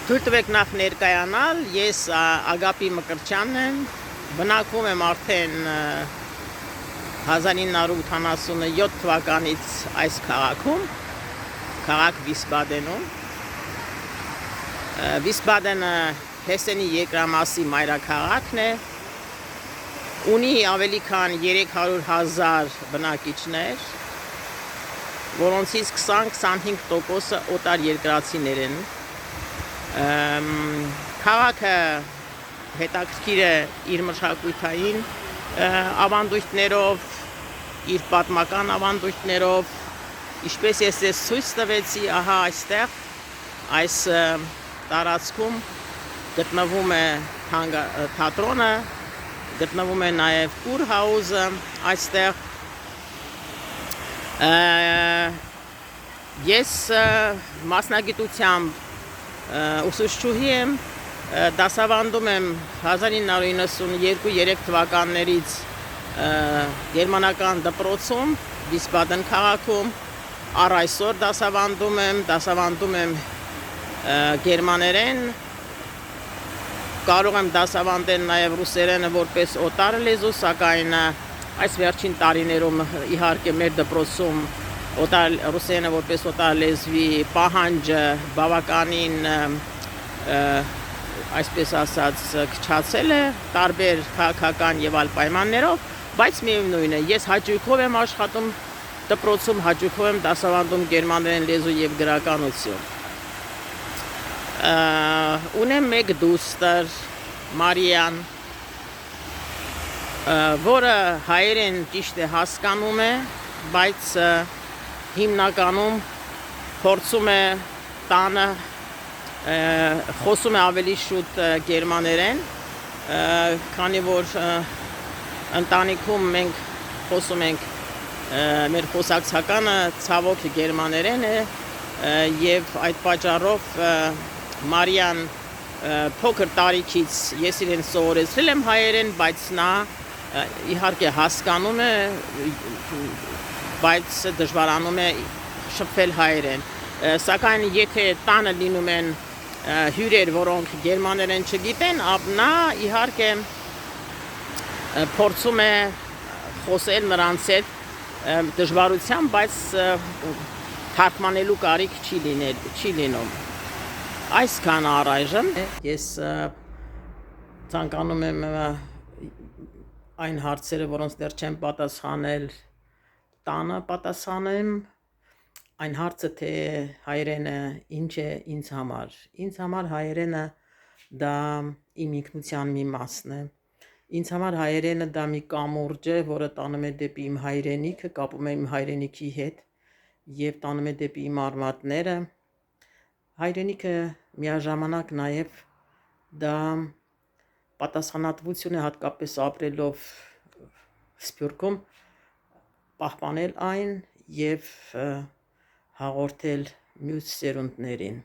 Թույլ տվեք նախ ներկայանալ, ես Ագապի Մկրտչյանն եմ, բնակվում եմ արդեն 1987 թվականից այս քաղաքում, քաղաք Վիսբադենում։ Վիսբադենը Հեսենի երկրամասի մայրաքաղաքն է, ունի ավելի քան 300,000 բնակիչներ, որոնցից 20-25%-ը օտար երկրացիներ են։ Քաղաքը հետաքրքիր է իր մշակութային ավանդույթներով, իր պատմական ավանդույթներով, ինչպես ես ձեզ ցույց տվեցի, ահա այստեղ այս տարածքում գտնվում է թատրոնը, գտնվում է նաև Kurhaus-ը այստեղ։ Ես մասնագիտությամբ ուսուցչուհի եմ, դասավանդում եմ 1992-3 թվականներից գերմանական դպրոցում, Վիսբադեն քաղաքում, առ այսօր դասավանդում եմ գերմաներեն, կարող եմ դասավանդել նաև ռուսերենը որպես օտար լեզու, սակայն այս վերջին տարիներում իհարկե մեր դպրոցում ռուսերենը որպես օտար լեզվի պահանջը բավականին այսպես ասած քչացել է տարբեր քաղաքական եւ այլ պայմաններով, բայց միևնույն է, ես հաճույքով եմ աշխատում դպրոցում, հաճույքով եմ դասավանդում գերմաներեն լեզու եւ գրականություն։ Ունեմ մեկ դուստր, Մարիան, որը հայերեն ճիշտ է հասկանում է, բայց հիմնականում փորձում է տանը խոսում է ավելի շուտ գերմաներեն, քանի որ ընտանիքում մենք խոսում ենք մեր խոսակցականը ցավոք գերմաներեն է եւ այդ պատճառով Մարիան փոքր տարիքից ես իրեն սովորեցրել եմ հայերեն, բայց նա իհարկե հասկանում է, բայց դժվարանում է շփվել հայերեն։ Սակայն եթե տանը լինում են հյուրեր, որոնք գերմաներեն չգիտեն, նա իհարկե փորձում է խոսել նրանց հետ դժվարությամբ, բայց թարգմանելու կարիք չի լինում։ Այսքան առայժմ ես ցանկանում եմ այն հարցերը, որոնց դեռ չեմ պատասխանել, տանը պատասխանեմ, այն հարցը, թե հայերենը ինչ է ինձ համար։ Ինձ համար հայերենը դա իմ ինքնության մի մասն է։ Ինձ համար հայերենը դա մի կամուրջ է, որը տանում է դեպի իմ հայրենիքը, կապում է իմ հայրենիքի հետ եւ տանում է դեպի իմ արմատները։ Հայրենիքը միաժամանակ նաև դա պատասխանատվություն է, հատկապես ապրելով Սփյուռքում, պահպանել այն եւ հաղորդել մյուս սերունդներին։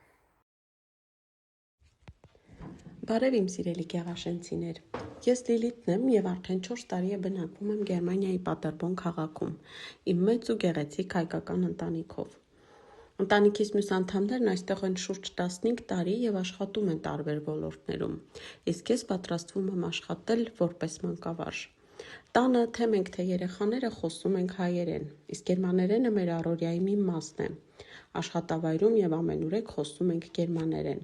Բարև իմ սիրելի գեղաշենցիներ։ Ես Լիլիթն եմ եւ արդեն 4 տարի է բնակվում եմ Գերմանիայի Պատերբոն քաղաքում, իմ մեծ ու գեղեցիկ հայկական ընտանիքով։ Ընտանիքիս մյուս անդամներն այստեղ են շուրջ 15 տարի եւ աշխատում են տարբեր ոլորտներում, իսկ ես պատրաստվում եմ աշխատել որպես մանկավարժ։ Տանը թե մենք թե երեխաները խոսում ենք հայերեն, իսկ գերմաներենը մեր առօրյայի մի մասն է։ Աշխատավայրում եւ ամենուրեք խոսում ենք գերմաներեն։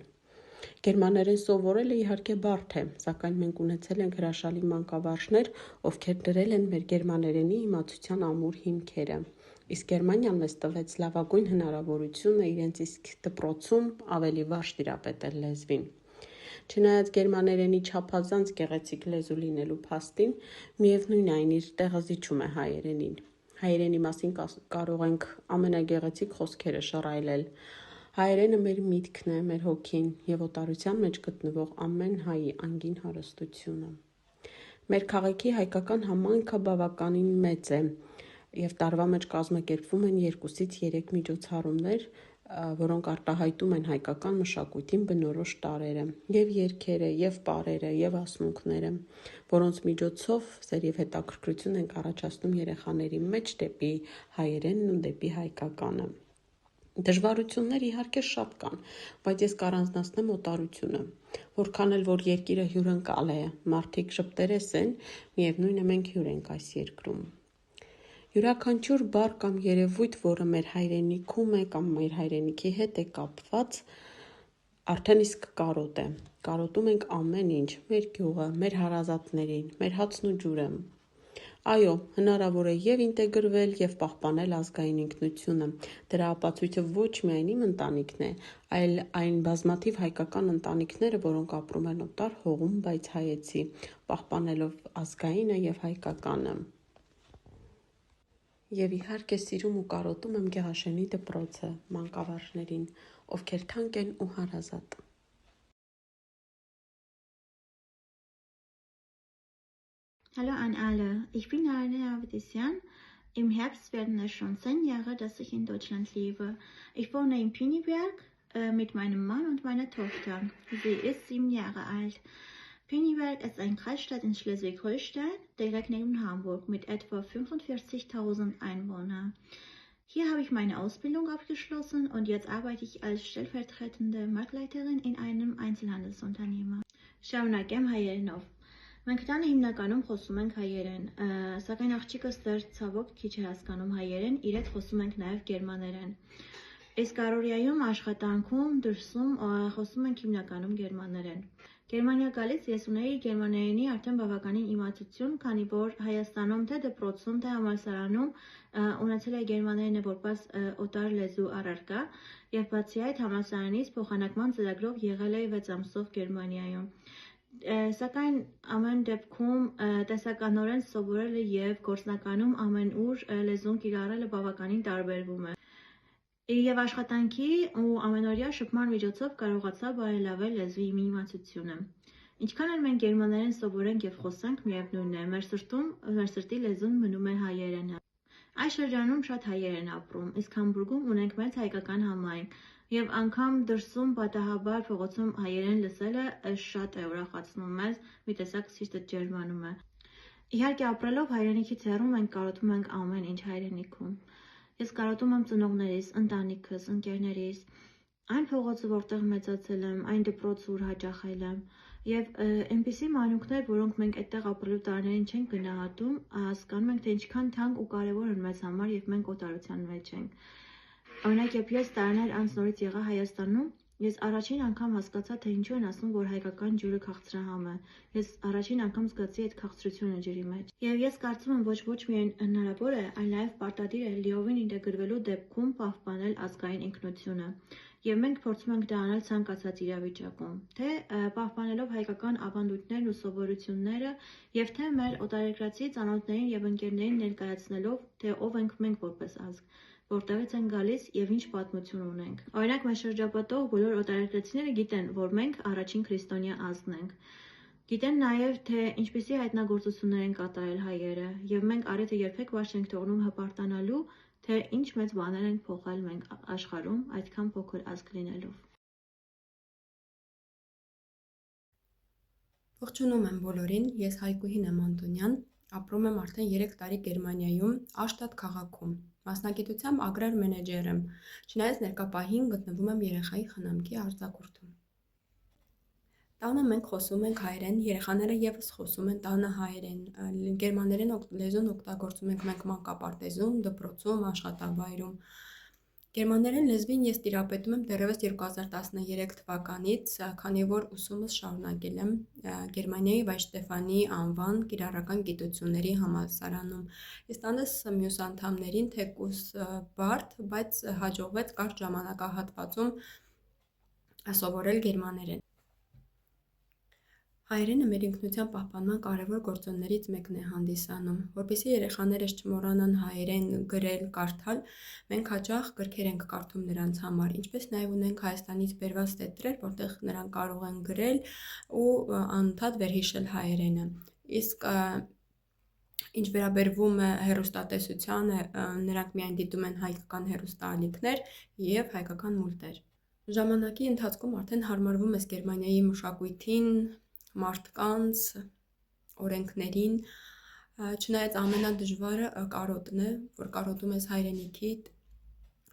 Գերմաներեն սովորելը իհարկե բարդ է, սակայն մենք ունեցել ենք հրաշալի մանկավարժներ, ովքեր դրել են մեր գերմաներենի իմացության ամուր հիմքերը։ Իսկ Գերմանիան մեզ տվեց լավագույն հնարավորությունը իրենց իսկ դպրոցում ավելի վարժ տիրապետել լեզվին։ Չնայած գերմաներենի չափազանց գեղեցիկ լեզու լինելու փաստին, միևնույն այն իր տեղը զիջում է հայերենին։ Հայերենի մասին կարող ենք ամենագեղեցիկ խոսքերը շռայլել։ Հայերենը մեր միտքն է, մեր հոգին եւ օտարության մեջ գտնվող ամեն հայի անգին հարստությունը։ Մեր քաղաքի հայկական համայնքը բավականին մեծ է եւ տարվա մեջ կազմակերպվում են 2-ից 3 միջոցառումներ, որոնք արտահայտում են հայկական մշակույթին բնորոշ տարրերը, եւ երգերը, եւ պարերը, եւ ասմունքները, որոնց միջոցով սեր եւ հետաքրքրություն ենք առաջացնում երեխաների մեջ դեպի հայերենն ու դեպի հայկականը։ Դժվարություններ իհարկե շատ կան, բայց ես կառանձնացնեմ օտարությունը։ Որքան էլ որ երկիրը հյուրընկալ է, մարդիկ շփտերես են, միևնույն է մենք հյուր ենք այս երկրում։ Յուրաքանչյուր բառ կամ երևույթ, որը մեր հայրենիքում է կամ մեր հայրենիքի հետ է կապված, արդեն իսկ կարոտ է։ Կարոտում ենք ամեն ինչ, մեր գյուղը, մեր հարազատներին, մեր հացն ու ջուրը։ Այո, հնարավոր է եւ ինտեգրվել եւ պահպանել ազգային ինքնությունը։ Դրա ապացույցը ոչ միայն իմ ընտանիքն է, այլ այն բազմաթիվ հայկական ընտանիքները, որոնք ապրում են օտար հողում, բայց հայեցի, պահպանելով ազգայինը եւ հայկականը։ Եվ իհարկե սիրում ու կարոտում եմ Գեղաշենի դպրոցը, մանկավարժներին, ովքեր թանկ են ու հարազատ։ Hallo an alle, ich bin Arne Avedisian. Im Herbst werden es schon 10 Jahre, dass ich in Deutschland lebe. Ich wohne in Püniberg mit meinem Mann und meiner Tochter. Sie ist 7 Jahre alt. Püniberg ist eine Kreisstadt in Schleswig-Holstein, direkt neben Hamburg, mit etwa 45.000 Einwohnern. Hier habe ich meine Ausbildung abgeschlossen und jetzt arbeite ich als stellvertretende Marktleiterin in einem Einzelhandelsunternehmer. Շարունակեմ հայերենով։ Մենք տանը հիմնականում խոսում ենք հայերեն, սակայն աղջիկս դեռ ցավոք քիչ է հասկանում հայերեն, իր հետ խոսում ենք նաև գերմաներեն։ Իսկ առօրյայում աշխատանքում, դրսում խոսում ենք հիմնականում գերմաներեն։ Գերմանիա գալիս ես ունեի գերմաներենի արդեն բավականին իմացություն, քանի որ Հայաստանում թե դպրոցում, թե համալսարանում ունեցել է գերմաներենը որպես օտար լեզու առարկա, եւ բացի այդ համալսարանից փոխանակման ծրագրով եղել է 6 ամսով Գերմանիայում։ Սակայն ամեն դեպքում տեսականորեն սովորելը եւ գործնականում ամենուր լեզուն կիրառելը բավականին տարբերվում է։ Եվ աշխատանքի ու ամենօրյա շփման միջոցով կարողացա բարելավել լեզվի իմ իմացությունը։ Ինչքան էլ մենք գերմաներեն սովորենք եւ խոսենք, միևնույն է, մեր սրտի լեզուն մնում է հայերենը։ Այս շրջանում շատ հայեր են ապրում, իսկ Համբուրգում ունենք մեծ հայկական համայնք, եւ անգամ դրսում պատահաբար փողոցում հայերեն լսելը շատ է ուրախացնում մեզ, մի տեսակ սիրտը ջերմանում է։ Իհարկե ապրելով հայրենիքից հեռու մենք կարոտում ենք ամեն ինչ հայրենիքում։ Ես կարոտում եմ ծնողներիս, ընտանիքս, ընկերներիս, այն փողոցը, որտեղ մեծացել եմ, այն դպրոցը, ուր հաճախել եմ, եւ այնպիսի մանուկներ, որոնք մենք այդտեղ ապրելու տարիներին չենք գնահատում, հասկանում ենք, թե ինչքան թանկ ու կարեւոր են մեզ համար եւ մենք օտարության մեջ ենք։ Օրինակ, երբ ես տարիներ անց նորից եղա Հայաստանում, ես առաջին անգամ հասկացա, թե ինչու են ասում, որ հայկական ջուրը քաղցրահամ է։ Ես առաջին անգամ զգացի այդ քաղցրությունը ջրի մեջ։ Եվ ես կարծում եմ, ոչ միայն հնարավոր է, այլ նաև պարտադիր է լիովին ինտեգրվելու դեպքում պահպանել ազգային ինքնությունը։ Եվ մենք փորձում ենք դա անել ցանկացած իրավիճակում, թե պահպանելով հայկական ավանդույթներն ու սովորությունները, եւ թե մեր օտարերկրացի ծանոթներին եւ ընկերներին ներկայացնելով, թե ով ենք մենք որպես ազգ, որտեղից են գալիս եւ ինչ պատմություն ունենք։ Օրինակ, մեր շրջապատող բոլոր օտարերկրացիները գիտեն, որ մենք առաջին քրիստոնյա ազգն ենք։ Գիտեն նաեւ, թե ինչպիսի հայտնագործություններ են կատարել հայերը, եւ մենք առիթը երբեք բաց չենք թողնում հպարտանալու, թե ինչ մեծ բաներ են փոխել մենք աշխարհում այդքան փոքր ազգ լինելով։ Ողջունում եմ բոլորին, ես Հայկուհին եմ Անտոնյան, ապրում եմ արդեն 3 տարի Գերմանիայում, Աշտատ քաղաքում, մասնագիտությամբ ագրար մենեջեր եմ, չնայած ներկա պահին գտնվում եմ երեխայի խնամքի արձակուրդում։ Տանը մենք խոսում ենք հայերեն, երեխաները եւս խոսում են տանը հայերեն, գերմաներեն լեզուն օգտագործում ենք մենք մանկապարտեզում, դպրոցում, աշխատավայրում։ Գերմաներեն լեզվին ես տիրապետում եմ դեռևս 2013 թվականից, քանի որ ուսումս շարունակել եմ Գերմանիայի Վայշտեֆանի անվան կիրառական գիտությունների համալսարանում։ Ես տանս մյուս անդամներին թեկուզ բարդ, բայց հաջողվեց կարճ ժամանակահատվածում սովորել գերմաներեն։ Հայերենը մեր ինքնության պահպանման կարևոր գործոններից մեկն է հանդիսանում, որպեսզի երեխաներս չմոռանան հայերեն գրել, կարդալ, մենք հաճախ գրքեր ենք կարդում նրանց համար, ինչպես նաև ունենք Հայաստանից բերված տետրեր, որտեղ նրանք կարող են գրել ու անընդհատ վերհիշել հայերենը։ Իսկ ինչ վերաբերվում է հեռուստատեսությանը, նրանք միայն դիտում են հայկական հեռուստաալիքներ եւ հայկական մուլտեր։ Ժամանակի ընթացքում արդեն հարմարվում ես Գերմանիայի մշակույթին, մարդկանց, օրենքներին, չնայած ամենադժվարը կարոտն է, որ կարոտում ես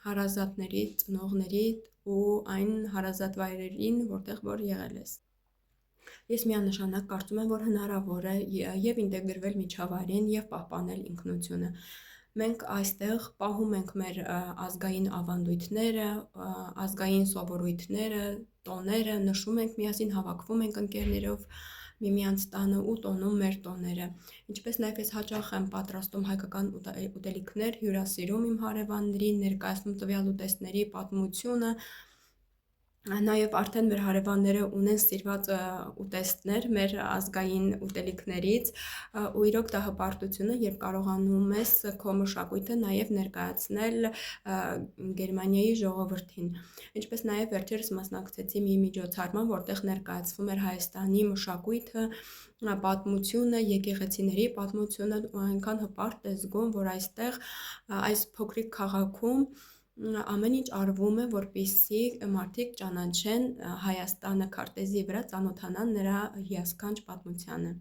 հարազատներից, ծնողներիդ ու այն հարազատ վայրերին, որտեղ որ եղել ես։ Ես միանշանակ կարծում եմ, որ հնարավոր է եւ ինտեգրվել միջավայրին եւ պահպանել ինքնությունը։ Մենք այստեղ պահում ենք մեր ազգային ավանդույթները, ազգային սովորույթները, տոները, նշում ենք միասին, հավաքվում ենք ընկերներով միմյանց տանը ու տոնում մեր տոները։ Ինչպես նաև ես հաճախ եմ պատրաստում հայկական ուտելիքներ, հյուրասիրում իմ հարևաններին, ներկայացնում տվյալ ուտեստների պատմությունը, նաև արդեն մեր հարևանները ունեն սիրված ուտեստներ մեր ազգային ուտելիքներից ու իրոք դա հպարտություն է, երբ կարողանում ես քո մշակույթը նաև ներկայացնել Գերմանիայի ժողովրդին։ Ինչպես նաև վերջերս մասնակցեցի մի միջոցառման, որտեղ ներկայացվում էր Հայաստանի մշակույթը, պատմությունը, եկեղեցիների պատմությունը ու այնքան հպարտ է զգում, որ այստեղ այս փոքրիկ քաղաքում ամեն ինչ արվում է, որպեսզի մարդիկ ճանաչեն Հայաստանը քարտեզի վրա, ծանոթանան նրա հիասքանչ պատմությանը։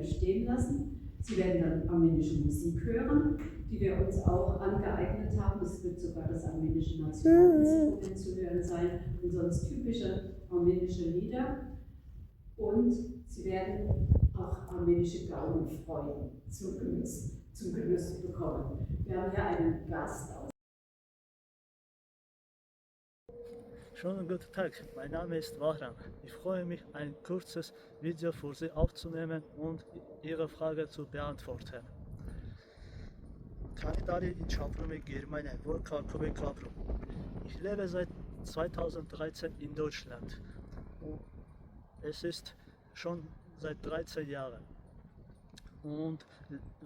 Stehen lassen. Sie werden dann armenische Musik hören, die wir uns auch angeeignet haben. Es wird sogar das armenische Nationalinstrument zu hören sein und sonst typische armenische Lieder. Und Sie werden auch armenische Gaumenfreuden zum Genuss bekommen. Wir haben hier einen Gast aus. Schönen guten Tag, mein Name ist Wahram. Ich freue mich, ein kurzes Video für Sie aufzunehmen und Ihre Frage zu beantworten. Kanidari in Chaprome, Germania, Vorkalkove Kapro. Ich lebe seit 2013 in Deutschland. Es ist schon seit 13 Jahren und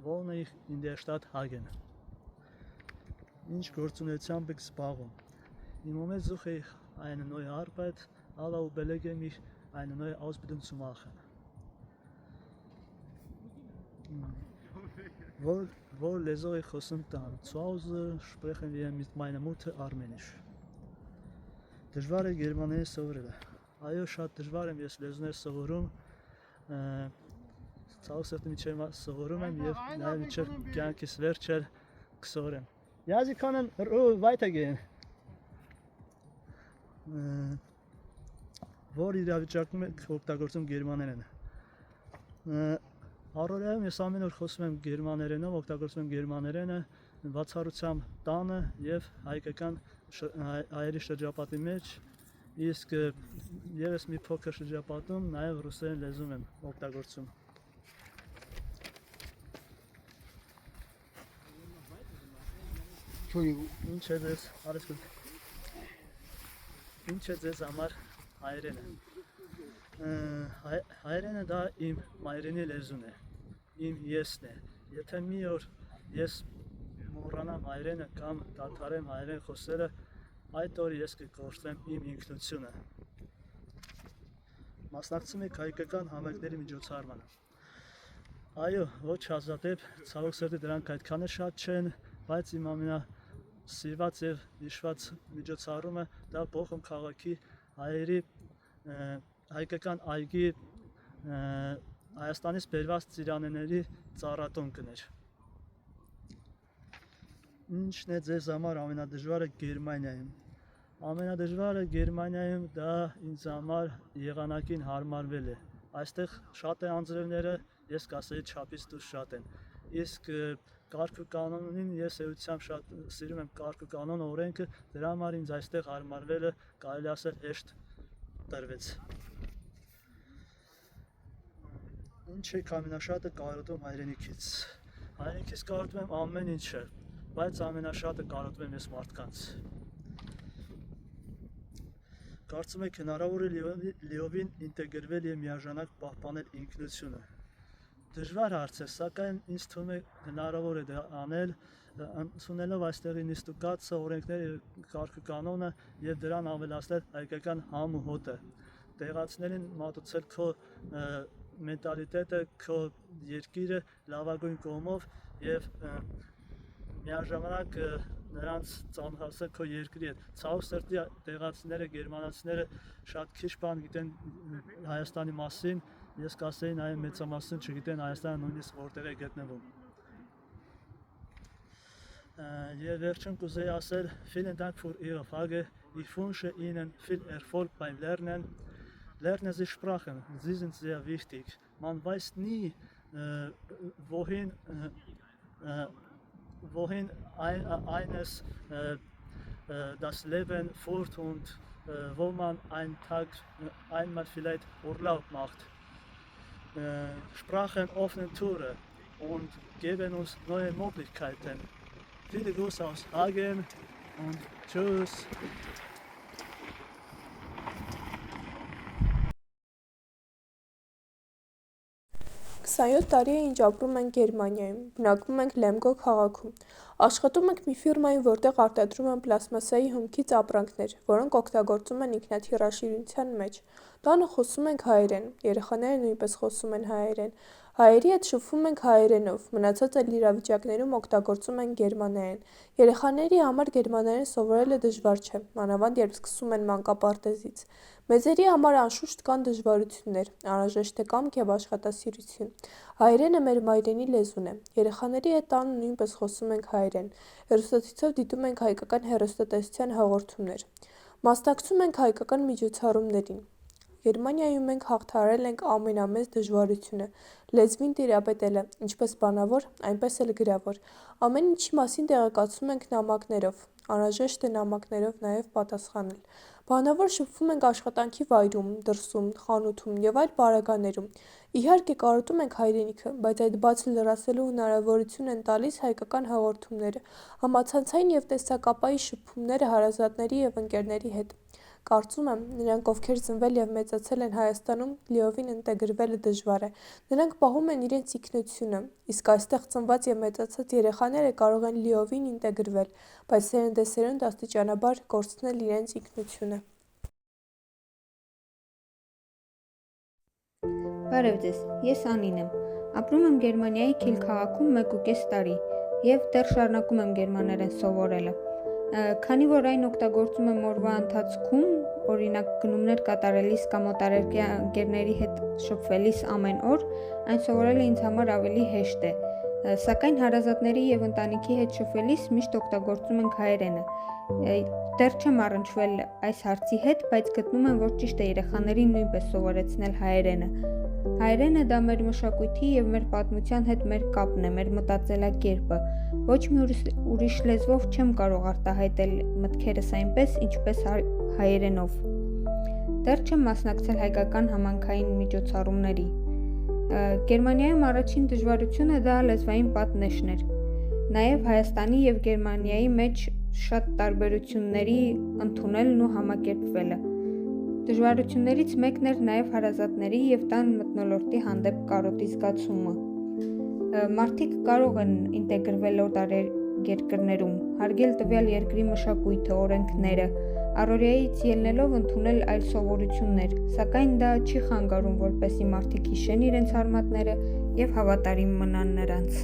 wohne ich in der Stadt Hagen. Ինչ գործունեությամբ եք զբաղվում։ Im Moment suche ich eine neue Arbeit, aber überlege mich, eine neue Ausbildung zu machen. Wo lese ich Hosentan? Zu Hause sprechen wir mit meiner Mutter Armenisch. Դժվար է գերմաներեն սովորելը։ Այո, շատ դժվար եմ ես լեզուներ սովորում, ցավոք միջև սովորում եմ եւ նաեւ միջև կյանքիս վերջել կսովորեմ։ Ja, Sie können weitergehen. Որ իրավիճակում եք օգտագործում գերմաներենը։ Առօրյայում ես ամեն օր խոսում եմ գերմաներենով, օգտագործում եմ գերմաներենը, բացառությամբ տանը եւ հայկական հայերի շրջապատի մեջ, իսկ եւս մի փոքր շրջապատում նաեւ ռուսերեն լեզուն եմ օգտագործում։ Ինչ է ձեզ, արես գուտ։ Ինչ է ձեզ համար հայերենը։ Հայերենը դա իմ մայրենի լեզուն է, իմ եսն է։ Եթե մի օր ես մոռանամ հայերենը կամ դադարեմ հայերեն խոսելը, այդ օր ես կկորցնեմ իմ ինքնությունը։ Մասնակցում եք հայկական համերգների միջոցառմանը։ Այո, ոչ հազվադեպ, ցավոք սրտի դրանք այդքան է շատ չեն, բայց իմ ամենասիրված եւ հիշված միջոցառումը դա Բոխում քաղաքի հայերի հայկական այգի Հայաստանից բերված ծիրանեների ծառատոն կներ։ Ինչն է ձեզ համար ամենադժվարը Գերմանիայում։ Ամենադժվարը Գերմանիայում դա ինձ համար եղանակին հարմարվել է։ Այստեղ շատ է անձրևները, ես կասեի չափից դուրս շատ են։ Իսկ կարգ ու կանոնին ես էությամբ շատ սիրում եմ կարգ ու կանոն օրենքը, դրա համար ինձ այստեղ հարմարվելը կարելի ասել հեշտ տրվեց։ Ինչ եք ամենաշատը կարոտում հայրենիքից։ Հայրենիքից կարոտում եմ ամեն ինչը, բայց ամենաշատը կարոտում եմ ես մարդկանց։ Կարծում եք հնարավոր է լիովին ինտեգրվել եւ միաժամանակ պահպանել ինքնությունը։ Դժվար հարց է, սակայն ինձ թվում է հնարավոր է դա անել, ընդունելով այստեղի նիստուկացը, օրենքները, կարգուկանոնը եւ դրան ավելացնել հայկական համ ու հոտը։ Տեղացիներին մատուցել քո մենտալիտետը, քո երկիրը լավագույն կողմով եւ միաժամանակ նրանց ծանոթացնել քո երկրի հետ։ Ցավոք սրտի տեղացիները, գերմանացիները շատ քիչ բան գիտեն Հայաստանի մասին, ես կասեի նաև մեծամասն չգիտեն Հայաստանը նույնիսկ որտեղ է գտնվում։ Եվ վերջում կուզեի ասել, vielen Dank für Ihre Frage. Ich wünsche Ihnen viel Erfolg beim Lernen. Lernen Sie Sprachen, sie sind sehr wichtig. Man weiß nie, wohin eines das Leben führt und wo man einen Tag einmal vielleicht Urlaub macht. Sprachen öffnen Türen und geben uns neue Möglichkeiten. Viele Grüße aus Hagen und tschüss. 27 տարի է ինչ ապրում ենք Գերմանիայում, բնակվում ենք Լեմգո քաղաքում։ Աշխատում ենք մի ֆիրմայում, որտեղ արտադրում են պլաստմասսայի հումքից ապրանքներ, որոնք օգտագործում են ինքնաթիռաշինության մեջ։ Տանը խոսում ենք հայերեն, երեխաները նույնպես խոսում են հայերեն։ Հայերի հետ շփվում ենք հայերենով, մնացած այլ իրավիճակներում օգտագործում ենք գերմաներեն։ Երեխաների համար գերմաներեն սովորելը դժվար չէ, մանավանդ երբ սկսում են մանկապարտեզից։ Մեծերի համար անշուշտ կան դժվարություններ, անհրաժեշտ է կամք եւ աշխատասիրություն։ Հայերենը մեր մայրենի լեզուն է։ Երեխաների հետ տանը նույնպես խոսում ենք հայերեն։ Հեռուստացույցով դիտում ենք հայկական հեռուստատեսության հաղորդումներ։ Մասնակցում ենք հայկական միջոցառումներին։ Գերմանիայում մենք հաղթահարել ենք ամենամեծ դժվարությունը՝ լեզվին տիրապետելը, ինչպես բանավոր, այնպես էլ գրավոր։ Ամեն ինչի մասին տեղեկացում ենք նամակներով, անհրաժեշտ է նամակներով նաև պատասխանել։ Բանավոր շփվում ենք աշխատանքի վայրում, դրսում, խանութում եւ այլ պարագաներում։ Իհարկե կարոտում ենք հայրենիքը, բայց այդ բացը լրացելու հնարավորություն են տալիս հայկական հաղորդումները, համացանցային եւ տեսակապային շփումները հարազատների եւ ընկերների հետ։ Կարծում եմ, նրանք, ովքեր ծնվել եւ մեծացել են Հայաստանում, լիովին ինտեգրվելը դժվար է։ Նրանք պահում են իրենց ինքնությունը, իսկ այստեղ ծնված եւ մեծացած երեխաները կարող են լիովին ինտեգրվել, բայց սերնդեսերունդ աստիճանաբար կորցնել իրենց ինքնությունը։ Բարև ձեզ, ես Անին եմ։ Ապրում եմ Գերմանիայի Քիլ քաղաքում 1.5 տարի եւ դեռ շարունակում եմ գերմաներեն սովորելը։ Քանի որ այն օգտագործում եմ օրվա ընթացքում, օրինակ գնումներ կատարելիս կամ օտարերկրյա ընկերների հետ շփվելիս ամեն օր, այն սովորելը ինձ համար ավելի հեշտ է։ Սակայն հարազատների եւ ընտանիքի հետ շփվելիս միշտ օգտագործում ենք հայերենը։ Դեռ չեմ առնչվել այս հարցի հետ, բայց գտնում եմ, որ ճիշտ է երեխաներին նույնպես սովորեցնել հայերենը։ Հայերենը դա մեր մշակույթի եւ մեր պատմության հետ մեր կապն է, մեր մտածելակերպը։ Ոչ մի ուրիշ լեզվով չեմ կարող արտահայտել մտքերս այնպես, ինչպես հայերենով։ Դեռ չեմ մասնակցել հայկական համանքային միջոցառումների։ Գերմանիայում առաջին դժվարությունը դա լեզվային պատնեշն էր։ Նաև Հայաստանի եւ Գերմանիայի մեջ շատ տարբերությունների ընդունելն ու համակերպվելը։ Դժվարություններից մեկն էր նաև հարազատների եւ տան մթնոլորտի հանդեպ կարոտի զգացումը։ Մարդիկ կարող են ինտեգրվել օտար երկրներում, հարգել տվյալ երկրի մշակույթը, օրենքները, առօրյայից ելնելով ընդունել այլ սովորություններ, սակայն դա չի խանգարում, որպեսզի մարդիկ հիշեն իրենց արմատները եւ հավատարիմ մնան նրանց։